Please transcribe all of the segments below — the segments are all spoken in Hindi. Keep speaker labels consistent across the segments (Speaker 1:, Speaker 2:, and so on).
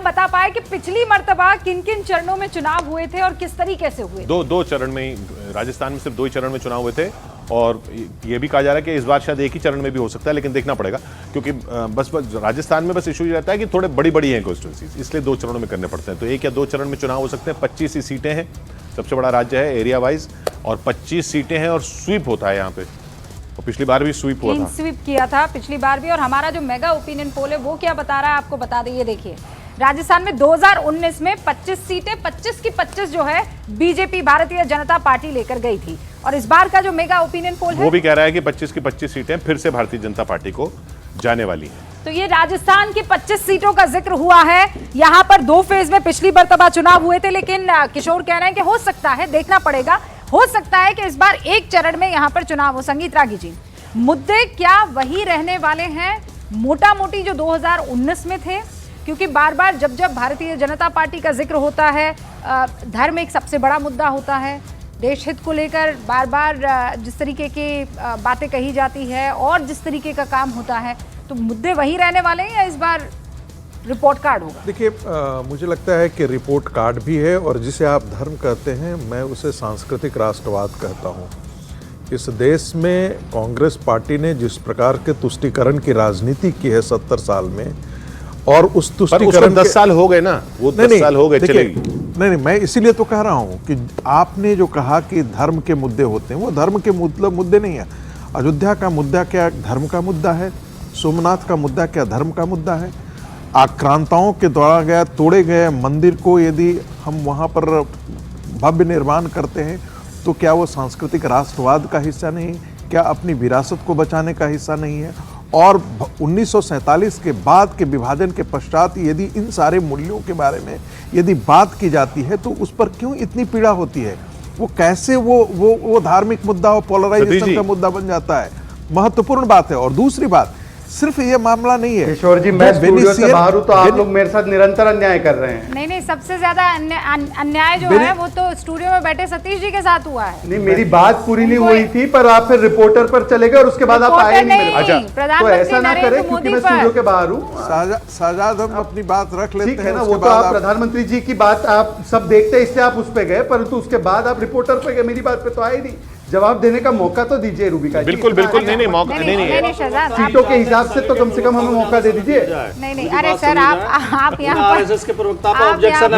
Speaker 1: बता पाए कि पिछली मर्तबा किन किन चरणों में चुनाव हुए थे और किस तरीके से हुए?
Speaker 2: दो चरण में ही, राजस्थान में सिर्फ 2 ही चरण में चुनाव हुए थे और ये भी कहा जा रहा है कि इस बार शायद एक ही चरण में भी हो सकता है, लेकिन देखना पड़ेगा क्योंकि बस राजस्थान में बस इशू ये रहता है कि थोड़े बड़ी हैं कॉन्स्टिट्यूंसीज, इसलिए 2 चरणों में करने पड़ते हैं। तो 1 या 2 चरण में चुनाव हो सकते हैं। 25 ही सीटें हैं, सबसे बड़ा राज्य है एरिया वाइज, और 25 सीटें हैं और स्वीप होता है यहाँ पे। और पिछली बार भी स्वीप हुआ था,
Speaker 1: स्वीप किया था पिछली बार भी। और हमारा जो मेगा ओपिनियन पोल है वो क्या बता रहा है आपको बता दें, ये देखिए राजस्थान में 2019 में 25 सीटें 25 की 25 जो है बीजेपी भारतीय जनता पार्टी लेकर गई थी, और इस बार का जो मेगा ओपिनियन पोल है
Speaker 2: वो भी कह रहा है कि 25 की 25 सीटें फिर से भारतीय जनता पार्टी को जाने वाली हैं।
Speaker 1: तो ये राजस्थान की 25 सीटों का जिक्र हुआ है। यहाँ पर 2 फेज में पिछली मर्तबा चुनाव हुए थे, लेकिन किशोर कह रहे हैं कि हो सकता है, देखना पड़ेगा, हो सकता है कि इस बार एक चरण में यहाँ पर चुनाव हो। संगीत रागी जी, मुद्दे क्या वही रहने वाले हैं मोटा मोटी जो 2019 में थे? क्योंकि बार बार जब भारतीय जनता पार्टी का जिक्र होता है, धर्म एक सबसे बड़ा मुद्दा होता है, देश हित को लेकर बार बार जिस तरीके की बातें कही जाती है और जिस तरीके का काम होता है, तो मुद्दे वही रहने वाले हैं या इस बार रिपोर्ट कार्ड होगा?
Speaker 3: देखिए, मुझे लगता है कि रिपोर्ट कार्ड भी है, और जिसे आप धर्म कहते हैं मैं उसे सांस्कृतिक राष्ट्रवाद कहता हूँ। इस देश में कांग्रेस पार्टी ने जिस प्रकार के तुष्टीकरण की राजनीति की है 70 साल में, और उस तुष्टीकरण
Speaker 2: 10 साल हो गए ना, वो 10 साल हो गए, चलेगी।
Speaker 3: नहीं, मैं इसीलिए तो कह रहा हूँ कि आपने जो कहा कि धर्म के मुद्दे होते हैं, वो धर्म के मुद्दे नहीं है। अयोध्या का मुद्दा क्या धर्म का मुद्दा है? सोमनाथ का मुद्दा क्या धर्म का मुद्दा है? आक्रांताओं के द्वारा तोड़े गए मंदिर को यदि हम वहाँ पर भव्य निर्माण करते हैं तो क्या वो सांस्कृतिक राष्ट्रवाद का हिस्सा नहीं? क्या अपनी विरासत को बचाने का हिस्सा नहीं है? और 1947 के बाद के विभाजन के पश्चात यदि इन सारे मूल्यों के बारे में यदि बात की जाती है तो उस पर क्यों इतनी पीड़ा होती है? वो कैसे वो धार्मिक मुद्दा और पोलराइजेशन का मुद्दा बन जाता है? महत्वपूर्ण बात है। और दूसरी बात, सिर्फ ये मामला नहीं है
Speaker 4: किशोर जी, मैं स्टूडियो से बाहर हूं तो आप लोग मेरे साथ निरंतर अन्याय कर रहे हैं।
Speaker 1: नहीं, सबसे ज्यादा अन्याय जो है वो तो स्टूडियो में बैठे सतीश जी के साथ हुआ है।
Speaker 4: नहीं, मेरी बात पूरी नहीं हुई थी, पर आप फिर रिपोर्टर पर चले गए और उसके बाद आप आए नहीं। अच्छा, तो ऐसा ना करें क्योंकि मैं स्टूडियो के बाहर हूँ।
Speaker 3: साजाद, हम अपनी बात रख लेते हैं
Speaker 4: ना, वो तो आप प्रधानमंत्री जी की बात आप सब देखते हैं इसलिए आप उस पर गए, परंतु उसके बाद आप रिपोर्टर पे गए, मेरी बात पे तो आए नहीं। जवाब देने का मौका तो दीजिए रूबिका जी।
Speaker 2: बिल्कुल नहीं, मौका नहीं,
Speaker 4: सीटों के हिसाब से तो कम से कम हमें मौका दे दीजिए।
Speaker 1: नहीं, अरे सर आप यहाँ पर
Speaker 5: आरएसएस के प्रवक्ता पर ऑब्जेक्शन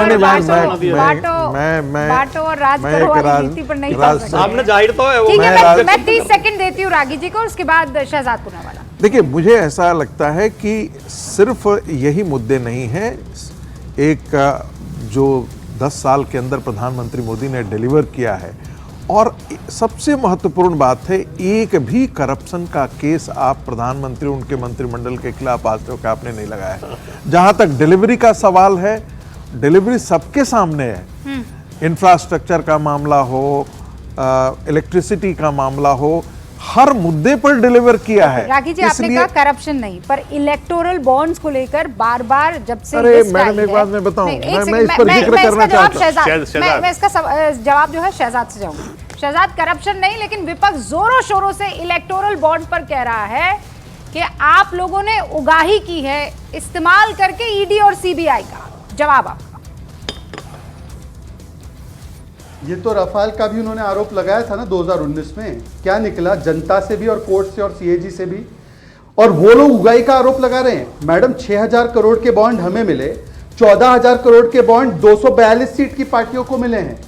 Speaker 1: बाटो और राज करो वाली नीति पर नहीं चल सकते।
Speaker 5: सामने जाहिर तो है वो।
Speaker 1: ठीक है, मैं 30 सेकंड देती हूँ रागी जी को, उसके बाद शहजाद पूनावाला।
Speaker 3: देखिए, मुझे ऐसा लगता है कि सिर्फ यही मुद्दे नहीं हैं। एक जो 10 साल के अंदर प्रधानमंत्री मोदी ने डिलीवर किया है, और सबसे महत्वपूर्ण बात है, एक भी करप्शन का केस आप प्रधानमंत्री उनके मंत्रिमंडल के खिलाफ आज तक आपने नहीं लगाया। जहां तक डिलीवरी का सवाल है, डिलीवरी सबके सामने है। इंफ्रास्ट्रक्चर का मामला हो, इलेक्ट्रिसिटी का मामला हो, हर मुद्दे पर डिलीवर किया है।
Speaker 1: रागी जी, आपने कहा करप्शन नहीं, पर इलेक्टोरल बॉन्ड्स को लेकर बार बार जब से
Speaker 3: अरे मैडम, एक बात मैं बताऊं, मैं इस पर जिक्र करना चाहता हूं।
Speaker 1: मैं इसका जवाब जो है शहजाद से जाऊंगी। शहजाद, करप्शन नहीं, लेकिन विपक्ष जोरों शोरों से इलेक्टोरल बॉन्ड पर कह रहा है कि आप लोगों ने उगाही की है इस्तेमाल करके ईडी और सीबीआई का। जवाब आपका।
Speaker 4: ये तो रफाल का भी उन्होंने आरोप लगाया था ना 2019 में, क्या निकला? जनता से भी और कोर्ट से और सीएजी से भी, और वो लोग उगाही का आरोप लगा रहे हैं। मैडम, 6000 करोड़ के बॉन्ड हमें मिले, 14000 करोड़ के बॉन्ड 242 सीट की पार्टियों को मिले हैं।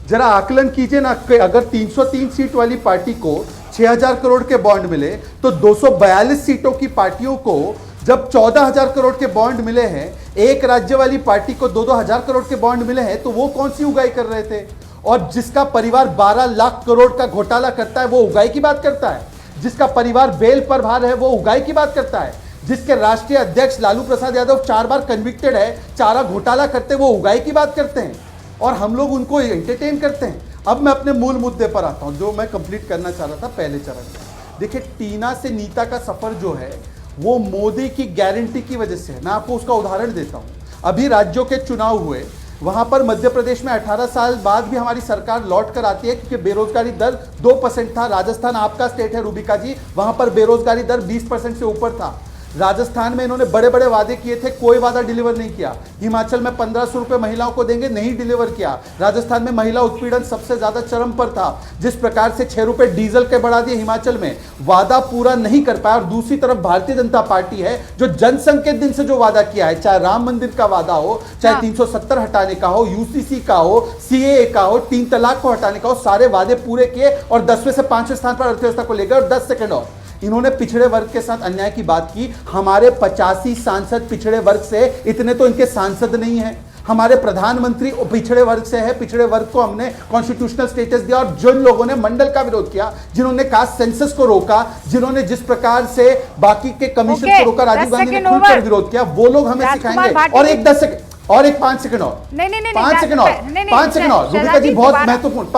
Speaker 4: जरा आकलन कीजिए ना, अगर 303 सीट वाली पार्टी को 6000 करोड़ के बॉन्ड मिले तो 242 सीटों की पार्टियों को जब 14000 करोड़ के बॉन्ड मिले हैं, एक राज्य वाली पार्टी को 2-2000 करोड़ के बॉन्ड मिले हैं, तो वो कौन सी उगाही कर रहे थे? और जिसका परिवार 12 लाख करोड़ का घोटाला करता है वो उगाही की बात करता है? जिसका परिवार बेल पर बाहर है वो उगाही की बात करता है? जिसके राष्ट्रीय अध्यक्ष लालू प्रसाद यादव 4 बार कन्विक्टेड है, चारा घोटाला करते, वो उगाही की बात करते हैं, और हम लोग उनको एंटरटेन करते हैं। अब मैं अपने मूल मुद्दे पर आता हूं, जो मैं कंप्लीट करना चाह रहा था पहले चरण में। देखिए, टीना से नीता का सफर जो है वो मोदी की गारंटी की वजह से है। मैं आपको उसका उदाहरण देता हूं। अभी राज्यों के चुनाव हुए, वहां पर मध्य प्रदेश में 18 साल बाद भी हमारी सरकार लौट कर आती है, क्योंकि बेरोजगारी दर 2% था। राजस्थान आपका स्टेट है रूबिका जी, वहां पर बेरोजगारी दर 20% से ऊपर था। राजस्थान में इन्होंने बड़े बड़े वादे किए थे, कोई वादा डिलीवर नहीं किया। हिमाचल में 1500 रुपए महिलाओं को देंगे, नहीं डिलीवर किया। राजस्थान में महिला उत्पीड़न सबसे ज्यादा चरम पर था। जिस प्रकार से 6 रुपए डीजल के बढ़ा दिए हिमाचल में, वादा पूरा नहीं कर पाया। और दूसरी तरफ भारतीय जनता पार्टी है जो जनसंघ के दिन से जो वादा किया है, चाहे राम मंदिर का वादा हो, चाहे 370 हटाने का हो, यूसीसी का हो, सीएए का हो, 3 तलाक को हटाने का हो, सारे वादे पूरे किए और 10वें से 5वें स्थान पर अर्थव्यवस्था को ले गए। और 10 सेकंड और इन्होंने पिछड़े वर्ग के साथ अन्याय की बात की। हमारे 85 सांसद पिछड़े वर्ग से, इतने तो इनके सांसद नहीं है। हमारे प्रधानमंत्री पिछड़े वर्ग से है, पिछड़े वर्ग को हमने कॉन्स्टिट्यूशनल स्टेटस दिया। और जिन लोगों ने मंडल का विरोध किया, जिन्होंने कास्ट सेंसस को रोका, जिन्होंने जिस प्रकार से बाकी के कमीशन को रोका, राजीव गांधी ने खुलकर विरोध किया, वो लोग हमें सिखाएंगे। और एक 10 सेकंड और एक 5 सेकंड और,
Speaker 1: नहीं
Speaker 4: 5 सेकंड और, 5 सेकंड और, रूबिका जी बहुत महत्वपूर्ण,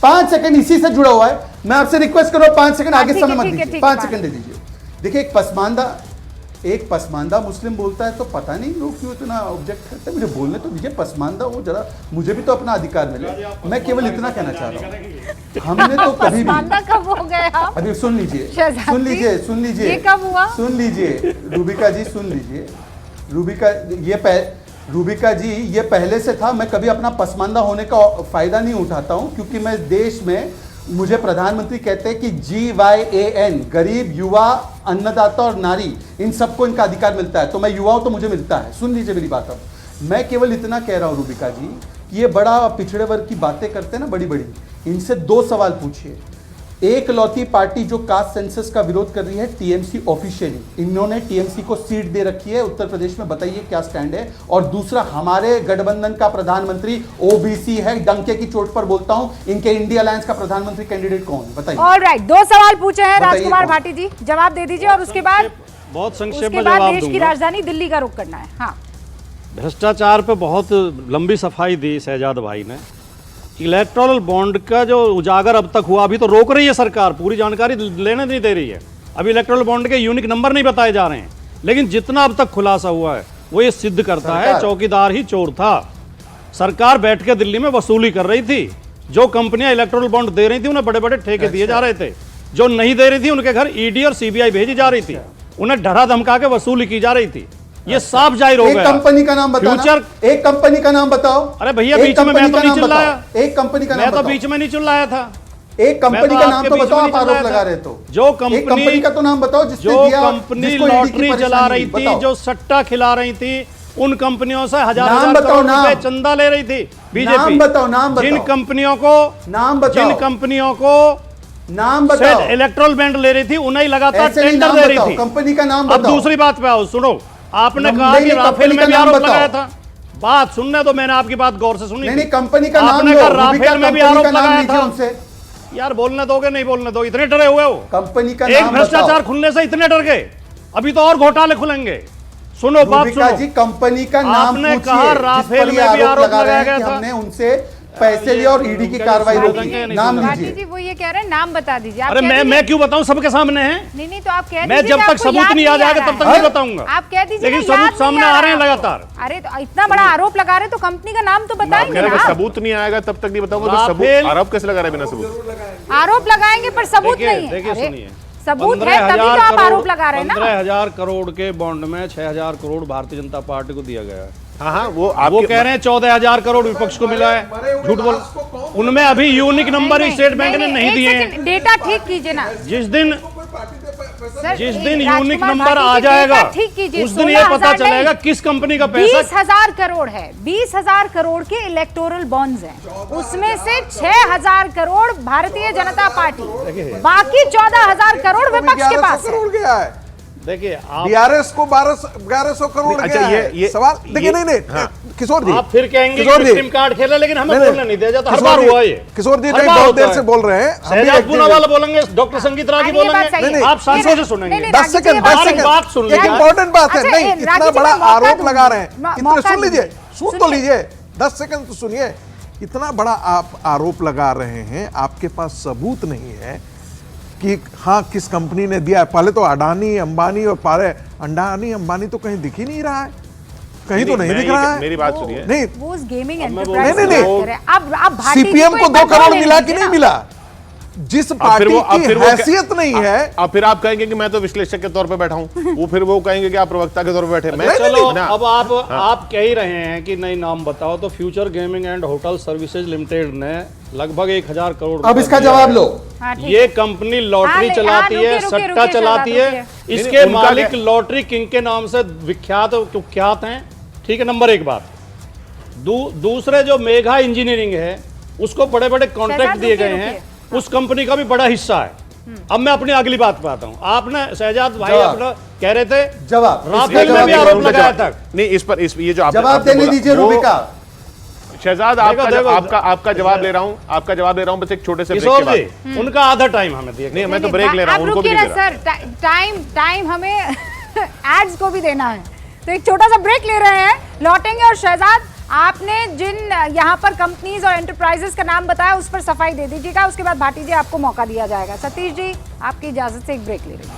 Speaker 4: 5 सेकंड इसी से जुड़ा हुआ है। मैं आपसे रिक्वेस्ट कर रहा हूं 5 सेकंड आगे समय मत दीजिए, 5 सेकंड दे दीजिए। देखिए एक पसमानदा मुस्लिम बोलता है तो पता नहीं लोग क्यों इतना ऑब्जेक्ट करते हैं। मुझे बोलने तो दीजिए, पसमानदा हो जरा, मुझे भी तो अपना अधिकार मिले। मैं केवल इतना कहना चाह रहा हूँ, हमने तो कभी भी
Speaker 1: कब हो गया?
Speaker 4: अभी सुन लीजिए, सुन लीजिए रूबिका जी, सुन लीजिए रूबिका जी, ये पहले से था। मैं कभी अपना पसमानदा होने का फायदा नहीं उठाता हूं, क्योंकि मैं देश में, मुझे प्रधानमंत्री कहते हैं कि GYAN, गरीब, युवा, अन्नदाता और नारी, इन सबको इनका अधिकार मिलता है। तो मैं युवा हूं तो मुझे मिलता है। सुन लीजिए मेरी बात। अब मैं केवल इतना कह रहा हूं रूबिका जी, ये बड़ा पिछड़े वर्ग की बातें करते हैं ना बड़ी बड़ी, इनसे 2 सवाल पूछिए। एक लौती पार्टी जो कास्ट सेंसस का विरोध कर रही है, टीएमसी ऑफिशियली, इन्होंने टीएमसी को सीट दे रखी है उत्तर प्रदेश में, बताइए क्या स्टैंड है। और दूसरा, हमारे गठबंधन का प्रधानमंत्री ओबीसी है, डंके की चोट पर बोलता हूं। इनके इंडिया अलायंस का प्रधानमंत्री कैंडिडेट कौन है, बताइए।
Speaker 1: ऑलराइट, 2 सवाल पूछे हैं राजकुमार भाटी जी, जवाब दे दीजिए और उसके बाद
Speaker 5: बहुत संक्षेप में जवाब
Speaker 1: देश की
Speaker 5: दूंगा।
Speaker 1: राजधानी दिल्ली का रुख करना है। हाँ,
Speaker 5: भ्रष्टाचार पे बहुत लंबी सफाई दी शहजाद भाई ने। इलेक्टोरल बॉन्ड का जो उजागर अब तक हुआ, अभी तो रोक रही है सरकार, पूरी जानकारी लेने नहीं दे रही है। अभी इलेक्टोरल बॉन्ड के यूनिक नंबर नहीं बताए जा रहे हैं, लेकिन जितना अब तक खुलासा हुआ है वो ये सिद्ध करता है चौकीदार ही चोर था। सरकार बैठ के दिल्ली में वसूली कर रही थी। जो कंपनियां इलेक्टोरल बॉन्ड दे रही थी उन्हें बड़े बड़े ठेके दिए जा रहे थे। जो नहीं दे रही थी उनके घर ईडी और सीबीआई भेजी जा रही थी, उन्हें डरा धमका के वसूली की जा रही थी। ये साफ जाहिर हो गया।
Speaker 4: एक कंपनी का नाम बताओ, एक कंपनी का नाम बताओ।
Speaker 5: अरे भैया बीच में मैं तो नहीं चिल्लाया,
Speaker 4: एक कंपनी का नाम
Speaker 5: मैं तो बीच में नहीं चिल्लाया था।
Speaker 4: एक कंपनी का नाम तो बताओ, आप आरोप लगा रहे तो।
Speaker 5: जो कंपनी
Speaker 4: का तो नाम बताओ जिसने
Speaker 5: जो
Speaker 4: दिया,
Speaker 5: कंपनी लॉटरी चला रही थी, जो सट्टा खिला रही थी, उन कंपनियों से हजार करोड़ रुपए चंदा ले रही थी बीजेपी।
Speaker 4: नाम बताओ।
Speaker 5: जिन कंपनियों को
Speaker 4: नाम बताओ,
Speaker 5: जिन कंपनियों को
Speaker 4: नाम बताओ,
Speaker 5: इलेक्ट्रल बॉन्ड ले रही थी, उन्हें लगातार टेंडर दे रही थी।
Speaker 4: कंपनी का नाम
Speaker 5: अब दूसरी बात पे आओ, सुनो। आपने कहा कि राफेल में भी आरोप लगाया था। बात सुनने तो मैंने आपकी बात गौर से सुनी।
Speaker 4: नहीं, कंपनी का नाम
Speaker 5: आपने कहा राफेल में भी आरोप लगाया था
Speaker 4: उनसे।
Speaker 5: यार बोलने दोगे नहीं बोलने दो, इतने डरे हुए हो।
Speaker 4: कंपनी का
Speaker 5: एक भ्रष्टाचार खुलने से इतने डर गए, अभी तो और घोटाले खुलेंगे। सुनो बात सुनो
Speaker 4: जी, कंपनी का नाम
Speaker 5: आपने कहा राफेल में भी आरोप लगाया गया था,
Speaker 4: हमने उनसे पैसे लिए और ईडी की कार्रवाई रोकी। नाम लीजिए
Speaker 1: जी, वो ये कह रहे हैं नाम बता दीजिए।
Speaker 5: अरे मैं क्यों बताऊं, सबके सामने है।
Speaker 1: नहीं तो आप कह
Speaker 5: मैं जब तक सबूत नहीं आ जाएगा तब तक नहीं बताऊंगा।
Speaker 1: आप कह दीजिए,
Speaker 5: लेकिन सबूत सामने आ रहे हैं लगातार।
Speaker 1: अरे तो इतना बड़ा आरोप लगा रहे तो कंपनी का नाम तो बताएंगे ना।
Speaker 2: सबूत नहीं आएगा तब तक नहीं बताऊंगा। सबूत, आरोप कैसे लगा रहे बिना सबूत?
Speaker 1: आरोप लगाएंगे पर सबूत नहीं है।
Speaker 5: देखिए सुनिए,
Speaker 1: सबूत है तभी तो आप आरोप लगा रहे हैं ना।
Speaker 5: 15,000 करोड़ के बॉन्ड में 6,000 करोड़ भारतीय जनता पार्टी को दिया गया है।
Speaker 2: हाँ, वो
Speaker 5: कह रहे हैं 14,000 करोड़ विपक्ष को मिला है। झूठ बोल, उनमें अभी यूनिक नंबर ही स्टेट बैंक ने नहीं दिए हैं।
Speaker 1: डेटा ठीक कीजिए ना।
Speaker 5: जिस दिन यूनिक नंबर आ जाएगा उस दिन ये पता चलेगा किस कंपनी का पैसा।
Speaker 1: 20,000 करोड़ है, 20,000 करोड़ के इलेक्टोरल बॉन्ड्स हैं, उसमें से 6,000 करोड़ भारतीय जनता पार्टी, बाकी 14,000 करोड़ विपक्ष के पास है।
Speaker 5: देखिए
Speaker 3: डीआरएस को 1200 करोड़
Speaker 2: अच्छा,
Speaker 3: गया है।
Speaker 2: ये
Speaker 3: सवाल देखिए, नहीं किशोर जी,
Speaker 5: आप फिर कहेंगे
Speaker 3: किशोर जी,
Speaker 5: सिम कार्ड खेला, लेकिन हमें बोलने नहीं दिया जाता। हर बार हुआ ये।
Speaker 3: किशोर जी बहुत देर से बोल रहे हैं।
Speaker 5: शहजाद पूनावाला बोलेंगे, डॉक्टर संगीत रागी बोलेंगे, आप सांसों से सुनेंगे।
Speaker 3: 10 सेकंड
Speaker 5: बात सुन लीजिए,
Speaker 3: इंपॉर्टेंट बात है। नहीं, इतना बड़ा आरोप लगा रहे हैं, इतना सुन लीजिए, सुन तो लीजिए, 10 सेकंड तो सुनिए। इतना बड़ा आप आरोप लगा रहे हैं, आपके पास सबूत नहीं है कि हाँ किस कंपनी ने दिया है। पहले तो अडानी अंबानी और अडानी अंबानी तो कहीं दिख ही नहीं रहा है, कहीं तो नहीं दिख रहा है।
Speaker 2: मेरी बात सुनिए,
Speaker 3: नहीं
Speaker 1: वो उस गेमिंग
Speaker 3: नहीं,
Speaker 1: अब
Speaker 3: सीपीएम को 2 करोड़ मिला कि नहीं मिला? जिस
Speaker 2: अब
Speaker 3: पार्टी
Speaker 2: अब
Speaker 3: की
Speaker 2: फिर
Speaker 3: हैसियत नहीं है।
Speaker 2: अब फिर आप कहेंगे कि मैं तो विश्लेषक के तौर पे बैठा हूं, वो फिर वो कहेंगे कि आप प्रवक्ता के तौर पे बैठे। मैं
Speaker 5: चलो
Speaker 2: ना,
Speaker 5: अब आप कह ही रहे हैं कि नहीं नाम बताओ, तो future gaming and hotel services limited ने लगभग 1000 करोड़
Speaker 4: अब
Speaker 5: रुपए
Speaker 4: इसका
Speaker 5: दिया
Speaker 4: जवाब
Speaker 5: है।
Speaker 4: लो।
Speaker 1: हाँ, ठीक
Speaker 5: ये
Speaker 1: है।
Speaker 5: कंपनी लॉटरी
Speaker 1: हाँ,
Speaker 5: चलाती है,
Speaker 1: रुकिए,
Speaker 5: सट्टा
Speaker 1: रुकिए,
Speaker 5: चलाती
Speaker 1: रुकिए।
Speaker 5: है, इसके
Speaker 2: नहीं, उनका
Speaker 5: मालिक
Speaker 2: क्या-
Speaker 5: लॉटरी किंग के नाम से विख्यात कुख्यात हैं। ठीक है, नंबर 1 बात। दूसरे जो मेघा इंजीनियरिंग है उसको बड़े बड़े कॉन्ट्रैक्ट
Speaker 1: शहजाद,
Speaker 5: दिए गए
Speaker 1: रुकिए,
Speaker 5: हैं, उस कंपनी का भी बड़ा हिस्सा है। अब मैं अपनी अगली बात पे आता हूं। आपने शहजाद भाई
Speaker 4: जवाब।
Speaker 5: अपना कह रहे थे
Speaker 4: जवाब।
Speaker 5: राफेल
Speaker 4: इसका
Speaker 5: में भी
Speaker 4: जवाब
Speaker 5: आरोप
Speaker 2: उनका
Speaker 5: लगाया
Speaker 2: जवाब-
Speaker 5: था।
Speaker 2: नहीं, इस पर ये जो
Speaker 4: जवाब
Speaker 2: आपने
Speaker 4: देने
Speaker 2: बोला,
Speaker 4: दीजिए
Speaker 2: वो-
Speaker 4: रूबिका।
Speaker 2: शहजाद
Speaker 5: देखो, देखो,
Speaker 2: आपका जवाब ले रहा हूं, आपका जवाब ले रहा हूं, बस एक छोटे से ब्रेक
Speaker 5: किशोर
Speaker 2: के
Speaker 5: जी,
Speaker 2: बाद।
Speaker 5: उनका आधा टाइम हमें दिया।
Speaker 2: नहीं, मैं तो ब्रेक ले रहा हूं,
Speaker 1: आप
Speaker 2: उनको भी
Speaker 1: रुकिए
Speaker 2: नहीं
Speaker 1: ना
Speaker 2: दे रहा।
Speaker 1: सर, टाइम हमें एड्स को भी देना है, तो एक छोटा सा ब्रेक ले रहे हैं, लौटेंगे। और शहजाद, आपने जिन यहाँ पर कंपनीज और एंटरप्राइजेस का नाम बताया उस पर सफाई दे दीजिएगा, उसके बाद भाटी जी आपको मौका दिया जाएगा। सतीश जी, आपकी इजाजत से एक ब्रेक ले रही हूँ।